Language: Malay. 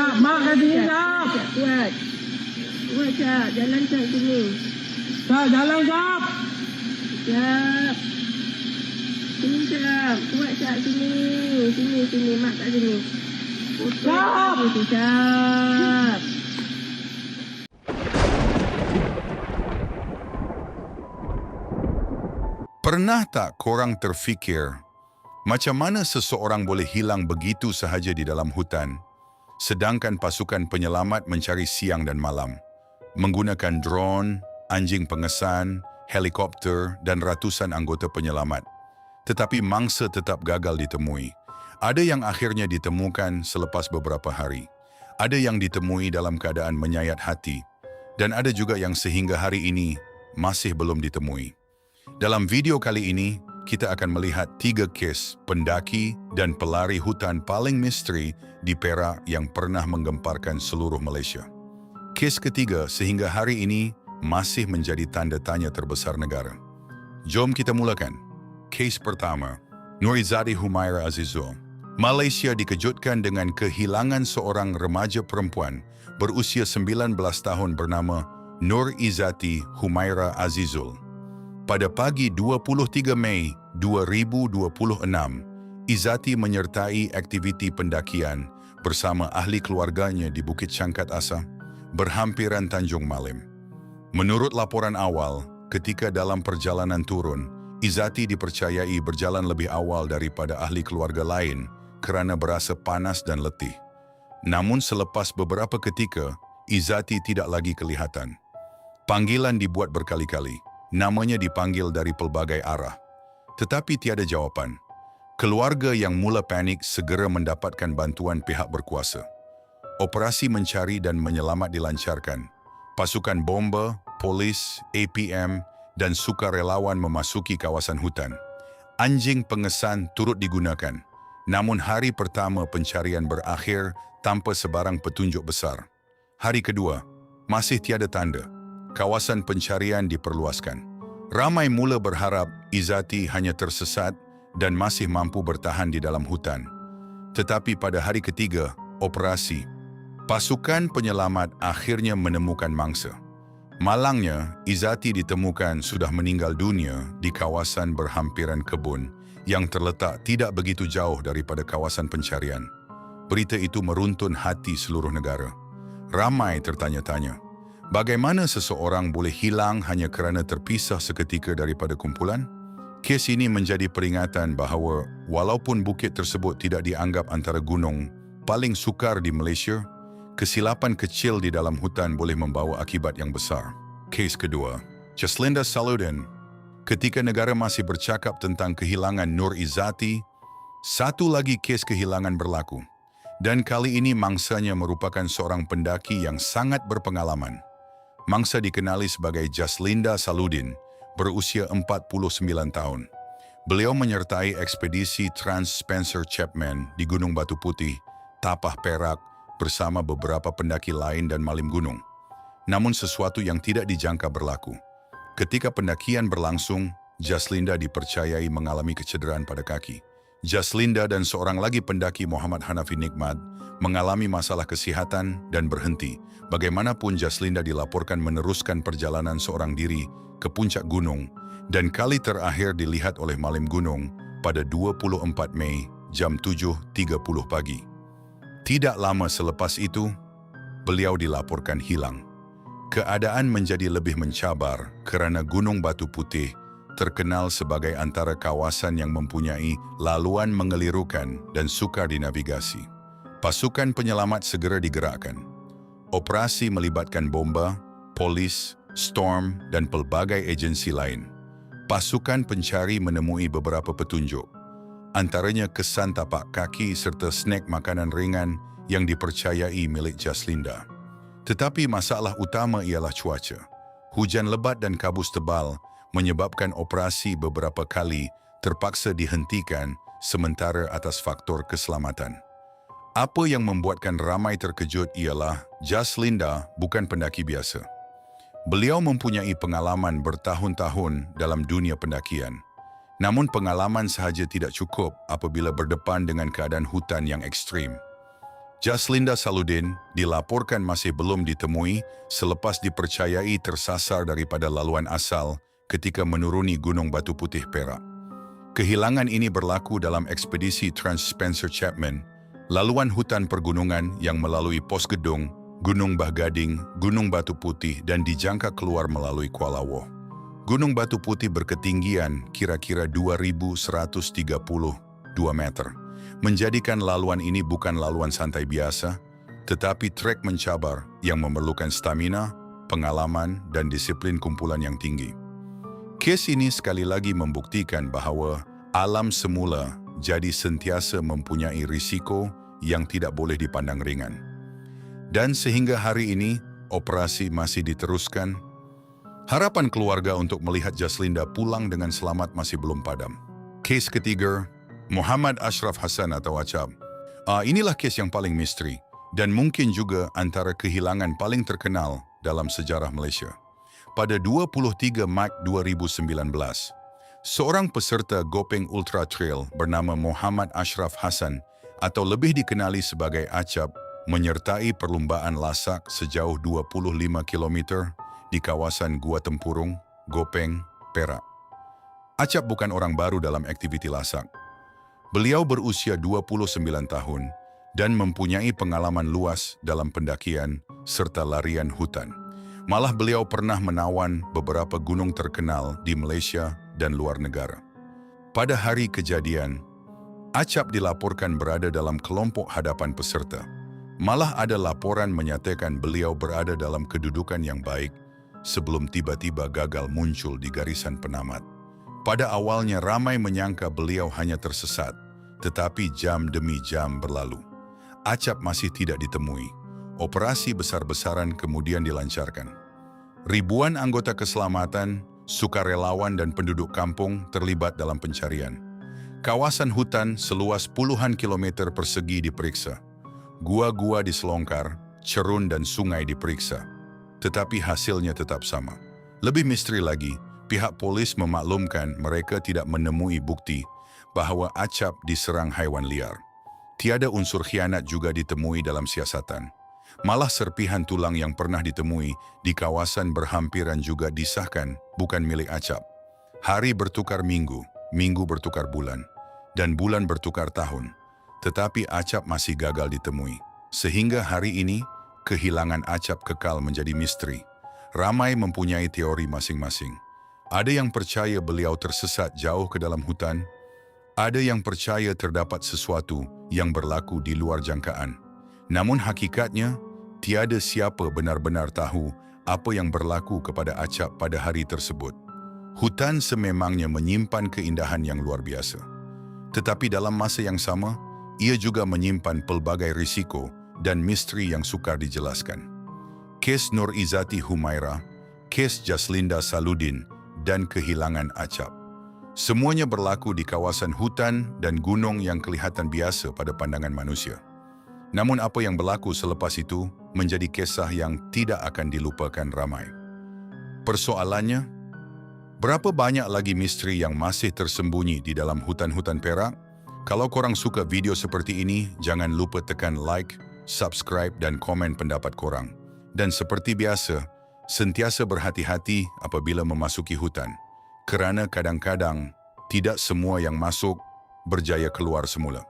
Kak, mak kat sini kak. Kuat. Kuat Kak, jalan Kak sini. Kak, jalan kak. Kak. Sini Kak, kuat Kak sini. Sini, mak kat sini. Kak. Itu Kak. Pernah tak korang terfikir macam mana seseorang boleh hilang begitu sahaja di dalam hutan, sedangkan pasukan penyelamat mencari siang dan malam, menggunakan drone, anjing pengesan, helikopter dan ratusan anggota penyelamat. Tetapi mangsa tetap gagal ditemui. Ada yang akhirnya ditemukan selepas beberapa hari. Ada yang ditemui dalam keadaan menyayat hati. Dan ada juga yang sehingga hari ini masih belum ditemui. Dalam video kali ini, kita akan melihat 3 kes pendaki dan pelari hutan paling misteri di Perak yang pernah menggemparkan seluruh Malaysia. Kes ketiga sehingga hari ini masih menjadi tanda tanya terbesar negara. Jom kita mulakan. Kes pertama, Nur Izzati Humaira Azizul. Malaysia dikejutkan dengan kehilangan seorang remaja perempuan berusia 19 tahun bernama Nur Izzati Humaira Azizul. Pada pagi 23 Mei 2026, Izzati menyertai aktiviti pendakian bersama ahli keluarganya di Bukit Syangkat Asa, berhampiran Tanjung Malim. Menurut laporan awal, ketika dalam perjalanan turun, Izzati dipercayai berjalan lebih awal daripada ahli keluarga lain kerana berasa panas dan letih. Namun selepas beberapa ketika, Izzati tidak lagi kelihatan. Panggilan dibuat berkali-kali. Namanya dipanggil dari pelbagai arah. Tetapi tiada jawapan. Keluarga yang mula panik segera mendapatkan bantuan pihak berkuasa. Operasi mencari dan menyelamat dilancarkan. Pasukan bomba, polis, APM dan sukarelawan memasuki kawasan hutan. Anjing pengesan turut digunakan. Namun hari pertama pencarian berakhir tanpa sebarang petunjuk besar. Hari kedua, masih tiada tanda. Kawasan pencarian diperluaskan. Ramai mula berharap Izzati hanya tersesat dan masih mampu bertahan di dalam hutan. Tetapi pada hari ketiga, operasi, pasukan penyelamat akhirnya menemukan mangsa. Malangnya, Izzati ditemukan sudah meninggal dunia di kawasan berhampiran kebun yang terletak tidak begitu jauh daripada kawasan pencarian. Berita itu meruntun hati seluruh negara. Ramai tertanya-tanya, bagaimana seseorang boleh hilang hanya kerana terpisah seketika daripada kumpulan? Kes ini menjadi peringatan bahawa walaupun bukit tersebut tidak dianggap antara gunung paling sukar di Malaysia, kesilapan kecil di dalam hutan boleh membawa akibat yang besar. Kes kedua, Jaslinda Salaudin. Ketika negara masih bercakap tentang kehilangan Nur Izzati, satu lagi kes kehilangan berlaku. Dan kali ini mangsanya merupakan seorang pendaki yang sangat berpengalaman. Mangsa dikenali sebagai Jaslinda Salaudin, berusia 49 tahun. Beliau menyertai ekspedisi Trans Spencer Chapman di Gunung Batu Putih, Tapah Perak bersama beberapa pendaki lain dan malim gunung. Namun sesuatu yang tidak dijangka berlaku. Ketika pendakian berlangsung, Jaslinda dipercayai mengalami kecederaan pada kaki. Jaslinda dan seorang lagi pendaki Muhammad Hanafi Nikmat mengalami masalah kesihatan dan berhenti. Bagaimanapun Jaslinda dilaporkan meneruskan perjalanan seorang diri ke puncak gunung dan kali terakhir dilihat oleh malim gunung pada 24 Mei jam 7.30 pagi. Tidak lama selepas itu, beliau dilaporkan hilang. Keadaan menjadi lebih mencabar kerana Gunung Batu Putih terkenal sebagai antara kawasan yang mempunyai laluan mengelirukan dan sukar dinavigasi. Pasukan penyelamat segera digerakkan. Operasi melibatkan bomba, polis, storm dan pelbagai agensi lain. Pasukan pencari menemui beberapa petunjuk. Antaranya kesan tapak kaki serta snack makanan ringan yang dipercayai milik Jaslinda. Tetapi masalah utama ialah cuaca. Hujan lebat dan kabus tebal menyebabkan operasi beberapa kali terpaksa dihentikan sementara atas faktor keselamatan. Apa yang membuatkan ramai terkejut ialah Jaslinda bukan pendaki biasa. Beliau mempunyai pengalaman bertahun-tahun dalam dunia pendakian. Namun pengalaman sahaja tidak cukup apabila berdepan dengan keadaan hutan yang ekstrim. Jaslinda Saludin dilaporkan masih belum ditemui selepas dipercayai tersasar daripada laluan asal ketika menuruni Gunung Batu Putih, Perak. Kehilangan ini berlaku dalam ekspedisi Trans Spencer Chapman, laluan hutan pergunungan yang melalui Pos Gedung, Gunung Bahgading, Gunung Batu Putih dan dijangka keluar melalui Kuala Woh. Gunung Batu Putih berketinggian kira-kira 2.132 meter. Menjadikan laluan ini bukan laluan santai biasa, tetapi trek mencabar yang memerlukan stamina, pengalaman, dan disiplin kumpulan yang tinggi. Kes ini sekali lagi membuktikan bahawa alam semula jadi sentiasa mempunyai risiko yang tidak boleh dipandang ringan. Dan sehingga hari ini, operasi masih diteruskan. Harapan keluarga untuk melihat Jaslinda pulang dengan selamat masih belum padam. Kes ketiga, Muhammad Ashraf Hassan atau Acap. Inilah kes yang paling misteri dan mungkin juga antara kehilangan paling terkenal dalam sejarah Malaysia. Pada 23 Mac 2019, seorang peserta Gopeng Ultra Trail bernama Muhammad Ashraf Hassan atau lebih dikenali sebagai Acap menyertai perlumbaan lasak sejauh 25 km di kawasan Gua Tempurung, Gopeng, Perak. Acap bukan orang baru dalam aktiviti lasak. Beliau berusia 29 tahun dan mempunyai pengalaman luas dalam pendakian serta larian hutan. Malah beliau pernah menawan beberapa gunung terkenal di Malaysia dan luar negara. Pada hari kejadian, Acap dilaporkan berada dalam kelompok hadapan peserta. Malah ada laporan menyatakan beliau berada dalam kedudukan yang baik sebelum tiba-tiba gagal muncul di garisan penamat. Pada awalnya ramai menyangka beliau hanya tersesat, tetapi jam demi jam berlalu. Acap masih tidak ditemui. Operasi besar-besaran kemudian dilancarkan. Ribuan anggota keselamatan, sukarelawan dan penduduk kampung terlibat dalam pencarian. Kawasan hutan seluas puluhan kilometer persegi diperiksa. Gua-gua diselongkar, cerun dan sungai diperiksa. Tetapi hasilnya tetap sama. Lebih misteri lagi, pihak polis memaklumkan mereka tidak menemui bukti bahawa Acap diserang haiwan liar. Tiada unsur khianat juga ditemui dalam siasatan. Malah serpihan tulang yang pernah ditemui di kawasan berhampiran juga disahkan bukan milik Acap. Hari bertukar minggu, minggu bertukar bulan, dan bulan bertukar tahun. Tetapi Acap masih gagal ditemui. Sehingga hari ini, kehilangan Acap kekal menjadi misteri. Ramai mempunyai teori masing-masing. Ada yang percaya beliau tersesat jauh ke dalam hutan. Ada yang percaya terdapat sesuatu yang berlaku di luar jangkaan. Namun hakikatnya, tiada siapa benar-benar tahu apa yang berlaku kepada Acap pada hari tersebut. Hutan sememangnya menyimpan keindahan yang luar biasa. Tetapi dalam masa yang sama, ia juga menyimpan pelbagai risiko dan misteri yang sukar dijelaskan. Kes Nur Izzati Humaira, kes Jaslinda Saludin, dan kehilangan Acap. Semuanya berlaku di kawasan hutan dan gunung yang kelihatan biasa pada pandangan manusia. Namun apa yang berlaku selepas itu menjadi kisah yang tidak akan dilupakan ramai. Persoalannya, berapa banyak lagi misteri yang masih tersembunyi di dalam hutan-hutan Perak? Kalau korang suka video seperti ini, jangan lupa tekan like, subscribe dan komen pendapat korang. Dan seperti biasa, sentiasa berhati-hati apabila memasuki hutan. Kerana kadang-kadang tidak semua yang masuk berjaya keluar semula.